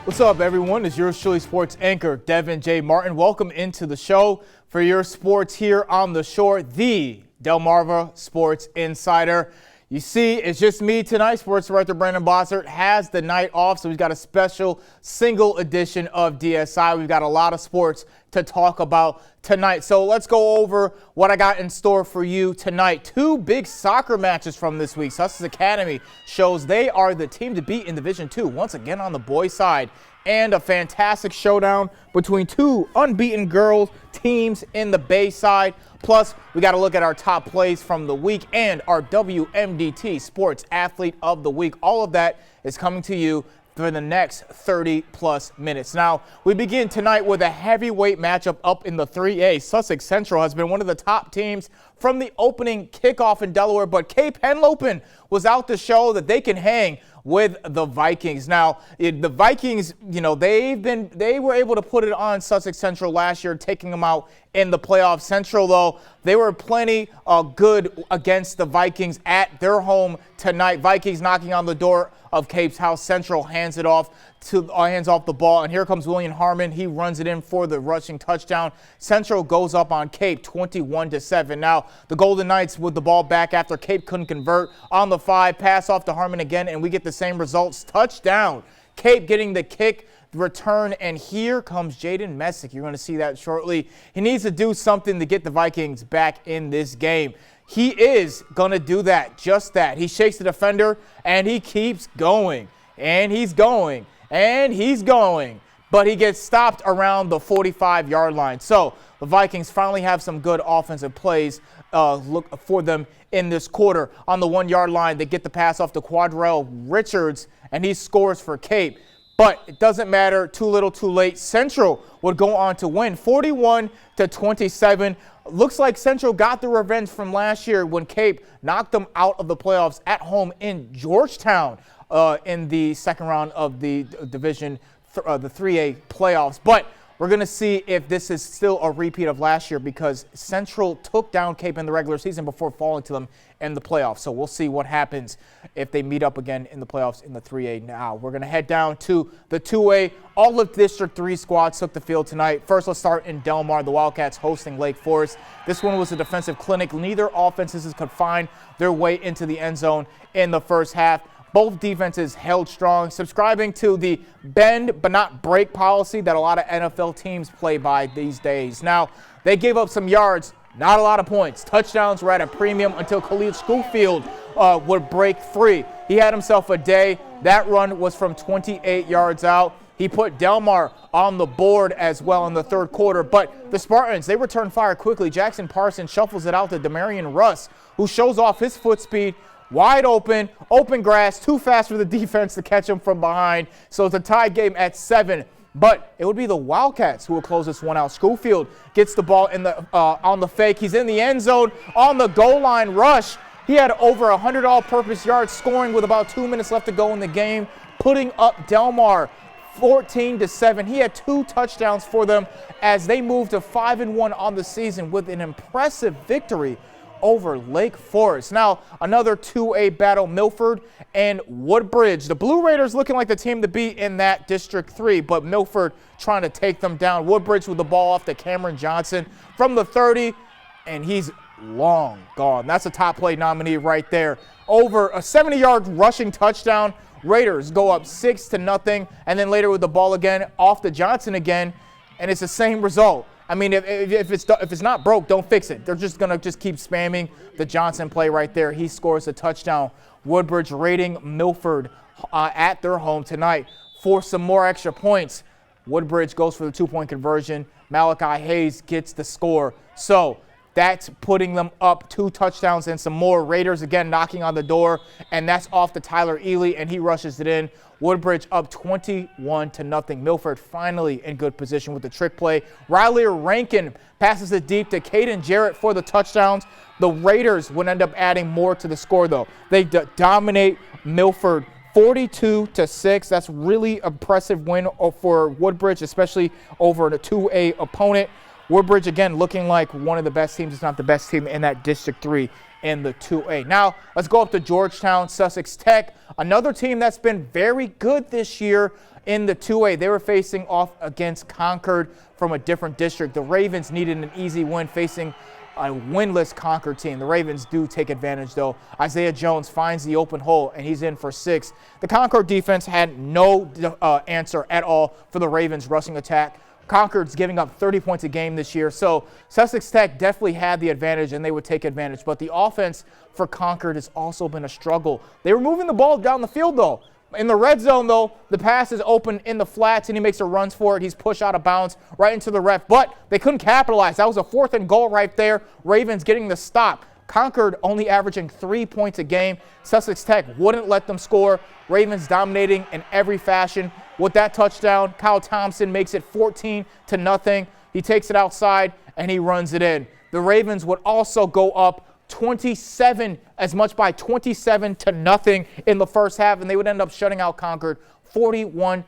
What's up, everyone? It's yours truly, sports anchor Devin J. Martin. Welcome into the show for your sports here on the shore, the Delmarva Sports Insider. You see, it's just me tonight. Sports director Brandon Bossert has the night off, so we've got a special single edition of DSI. We've got a lot of sports to talk about tonight. So let's go over what I got in store for you tonight. Two big soccer matches from this week. Sussex Academy shows they are the team to beat in Division II, once again on the boys' side. And a fantastic showdown between two unbeaten girls teams in the Bay side. Plus, we got to look at our top plays from the week and our WMDT Sports Athlete of the Week. All of that is coming to you for the next 30-plus minutes. Now, we begin tonight with a heavyweight matchup up in the 3A. Sussex Central has been one of the top teams from the opening kickoff in Delaware, but Cape Henlopen was out to show that they can hang with the Vikings. Now, the Vikings, they were able to put it on Sussex Central last year, taking them out in the playoffs. Central, though, they were plenty good against the Vikings at their home tonight. Vikings knocking on the door of Cape's house. Central hands off the ball, and here comes William Harmon. He runs it in for the rushing touchdown. Central goes up on Cape 21-7. Now, the Golden Knights with the ball back after Cape couldn't convert on the 5. Pass off to Harmon again, and we get the same results. Touchdown. Cape getting the kick return, and here comes Jaden Messick. You're going to see that shortly. He needs to do something to get the Vikings back in this game. He is going to do that, just that. He shakes the defender, and he keeps going, and he's going, and he's going. But he gets stopped around the 45-yard line. So the Vikings finally have some good offensive plays look for them in this quarter. On the 1-yard line, they get the pass off to Quadrell Richards, and he scores for Cape. But it doesn't matter, too little, too late. Central would go on to win 41-27. Looks like Central got the revenge from last year when Cape knocked them out of the playoffs at home in Georgetown in the second round of the Division, the 3A playoffs. But we're going to see if this is still a repeat of last year, because Central took down Cape in the regular season before falling to them in the playoffs. So we'll see what happens if they meet up again in the playoffs in the 3A now. We're going to head down to the 2A. All of District 3 squads took the field tonight. First, let's start in Delmar. The Wildcats hosting Lake Forest. This one was a defensive clinic. Neither offenses could find their way into the end zone in the first half. Both defenses held strong, subscribing to the bend but not break policy that a lot of NFL teams play by these days. Now, they gave up some yards, not a lot of points. Touchdowns were at a premium until Khalid Schofield would break free. He had himself a day. That run was from 28 yards out. He put Delmar on the board as well in the third quarter. But the Spartans, they return fire quickly. Jackson Parsons shuffles it out to Demarion Russ, who shows off his foot speed. Wide open grass, too fast for the defense to catch him from behind. So it's a tie game at 7. But it would be the Wildcats who will close this one out. Schofield gets the ball on the fake. He's in the end zone on the goal line rush. He had over 100 all-purpose yards, scoring with about 2 minutes left to go in the game, putting up Delmar 14-7. He had 2 touchdowns for them as they moved to 5-1 on the season with an impressive victory over Lake Forest. Now, another 2A battle, Milford and Woodbridge. The Blue Raiders looking like the team to beat in that District 3, but Milford trying to take them down. Woodbridge with the ball off to Cameron Johnson from the 30, and he's long gone. That's a top play nominee right there. Over a 70-yard rushing touchdown. Raiders go up 6-0, and then later with the ball again, off to Johnson again, and it's the same result. I mean, if it's not broke, don't fix it. They're just going to keep spamming the Johnson play right there. He scores a touchdown. Woodbridge raiding Milford at their home tonight for some more extra points. Woodbridge goes for the 2-point conversion. Malachi Hayes gets the score. So that's putting them up 2 touchdowns and some more. Raiders again knocking on the door, and that's off to Tyler Ely, and he rushes it in. Woodbridge up 21-0. Milford finally in good position with the trick play. Riley Rankin passes it deep to Caden Jarrett for the touchdowns. The Raiders would end up adding more to the score, though. They dominate Milford 42-6. That's really impressive win for Woodbridge, especially over a 2A opponent. Woodbridge, again, looking like one of the best teams, if not the best team in that District 3 in the 2A. Now, let's go up to Georgetown, Sussex Tech, another team that's been very good this year in the 2A. They were facing off against Concord from a different district. The Ravens needed an easy win facing a winless Concord team. The Ravens do take advantage, though. Isaiah Jones finds the open hole, and he's in for 6. The Concord defense had no answer at all for the Ravens' rushing attack. Concord's giving up 30 points a game this year, so Sussex Tech definitely had the advantage, and they would take advantage. But the offense for Concord has also been a struggle. They were moving the ball down the field, though. In the red zone, though, the pass is open in the flats, and he makes a run for it. He's pushed out of bounds right into the ref, but they couldn't capitalize. That was a 4th and goal right there. Ravens getting the stop. Concord only averaging 3 points a game. Sussex Tech wouldn't let them score. Ravens dominating in every fashion. With that touchdown, Kyle Thompson makes it 14-0. He takes it outside, and he runs it in. The Ravens would also go up 27, as much by 27-0 in the first half, and they would end up shutting out Concord 41-0.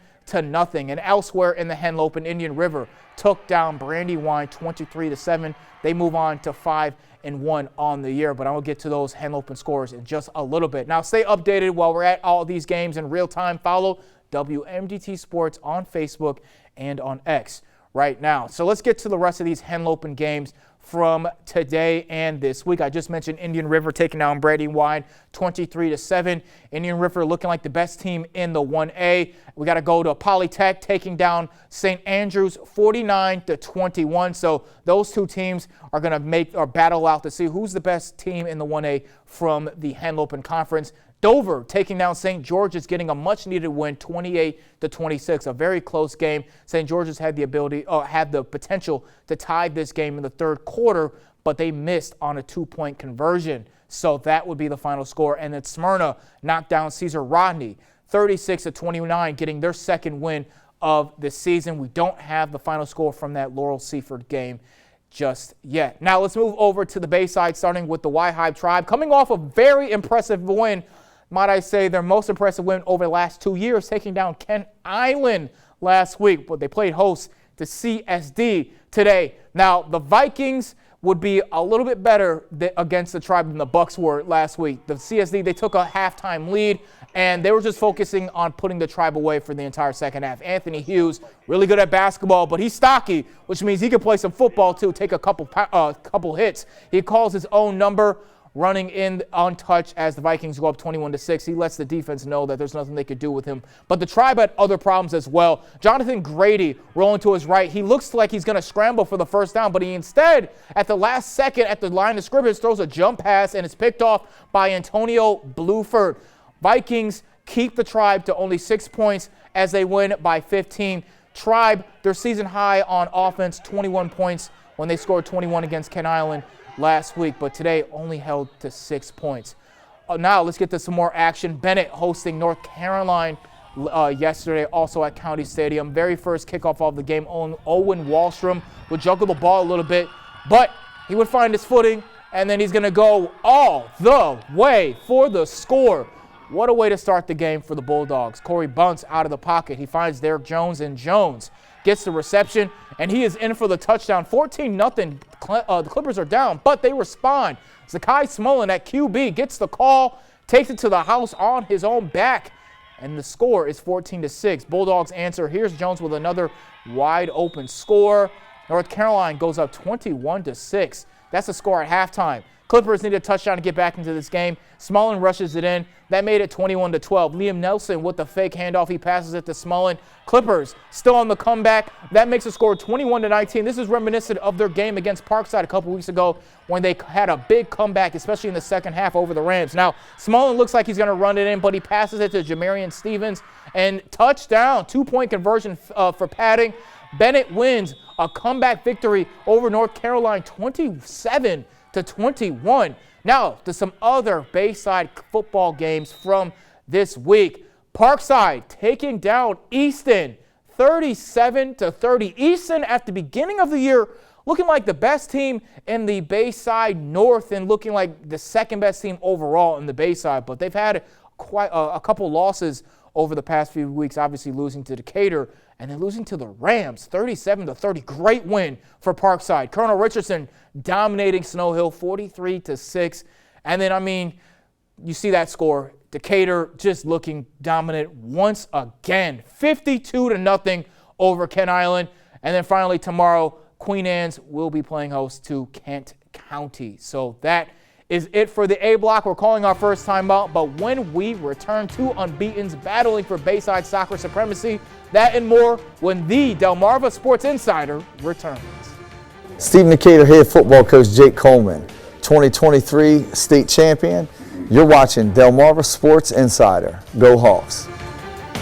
And elsewhere in the Henlopen, Indian River took down Brandywine 23-7. They move on to 5-1 on the year, but I will get to those Henlopen scores in just a little bit. Now, stay updated while we're at all these games in real time. Follow WMDT Sports on Facebook and on X right now. So let's get to the rest of these Henlopen games from today and this week. I just mentioned Indian River taking down Brandywine 23-7. Indian River looking like the best team in the 1A. We got to go to Polytech taking down St. Andrews 49-21. So those two teams are going to make or battle out to see who's the best team in the 1A from the Henlopen Conference. Dover taking down St. George's, getting a much-needed win, 28-26. A very close game. St. George's had the potential to tie this game in the third quarter, but they missed on a 2-point conversion. So that would be the final score. And then Smyrna knocked down Cesar Rodney, 36-29, getting their second win of the season. We don't have the final score from that Laurel Seaford game just yet. Now let's move over to the Bayside, starting with the Y-Hive Tribe, coming off a very impressive win. Might I say their most impressive win over the last 2 years, taking down Kent Island last week. But they played host to CSD today. Now, the Vikings would be a little bit better against the Tribe than the Bucks were last week. The CSD, they took a halftime lead, and they were just focusing on putting the Tribe away for the entire second half. Anthony Hughes, really good at basketball, but he's stocky, which means he can play some football too, take a couple hits. He calls his own number, running in untouched as the Vikings go up 21-6. He lets the defense know that there's nothing they could do with him. But the Tribe had other problems as well. Jonathan Grady rolling to his right. He looks like he's going to scramble for the first down, but he instead, at the last second at the line of scrimmage, throws a jump pass, and it's picked off by Antonio Bluford. Vikings keep the Tribe to only 6 points as they win by 15. Tribe, their season high on offense, 21 points when they scored 21 against Kent Island last week, but today only held to 6 points. Now let's get to some more action. Bennett hosting North Carolina yesterday, also at County Stadium. Very first kickoff of the game, Owen Wallstrom would juggle the ball a little bit, but he would find his footing, and then he's going to go all the way for the score. What a way to start the game for the Bulldogs. Corey Bunce out of the pocket. He finds Derek Jones, and Jones gets the reception, and he is in for the touchdown. 14-0. The Clippers are down, but they respond. Zakai Smolin at QB gets the call, takes it to the house on his own back, and the score is 14-6. Bulldogs answer. Here's Jones with another wide open score. North Carolina goes up 21-6. That's the score at halftime. Clippers need a touchdown to get back into this game. Smolin rushes it in. That made it 21-12. Liam Nelson with the fake handoff. He passes it to Smolin. Clippers still on the comeback. That makes the score 21-19. This is reminiscent of their game against Parkside a couple weeks ago when they had a big comeback, especially in the second half over the Rams. Now, Smolin looks like he's going to run it in, but he passes it to Jamarian Stevens. And touchdown, 2-point conversion for padding. Bennett wins a comeback victory over North Carolina, 27-21. Now to some other Bayside football games from this week. Parkside taking down Easton, 37-30. Easton at the beginning of the year looking like the best team in the Bayside North and looking like the second best team overall in the Bayside, but they've had quite a couple losses over the past few weeks, obviously losing to Decatur and then losing to the Rams, 37-30. Great win for Parkside. Colonel Richardson dominating Snow Hill, 43-6. And then, I mean, you see that score. Decatur just looking dominant once again. 52-0 over Kent Island. And then finally tomorrow, Queen Anne's will be playing host to Kent County. So that is it for the A block. We're calling our first time out, but when we return, two unbeatens battling for Bayside soccer supremacy, that and more when the Delmarva Sports Insider returns. Steve Decatur head football coach Jake Coleman, 2023 state champion. You're watching Delmarva Sports Insider. Go Hawks.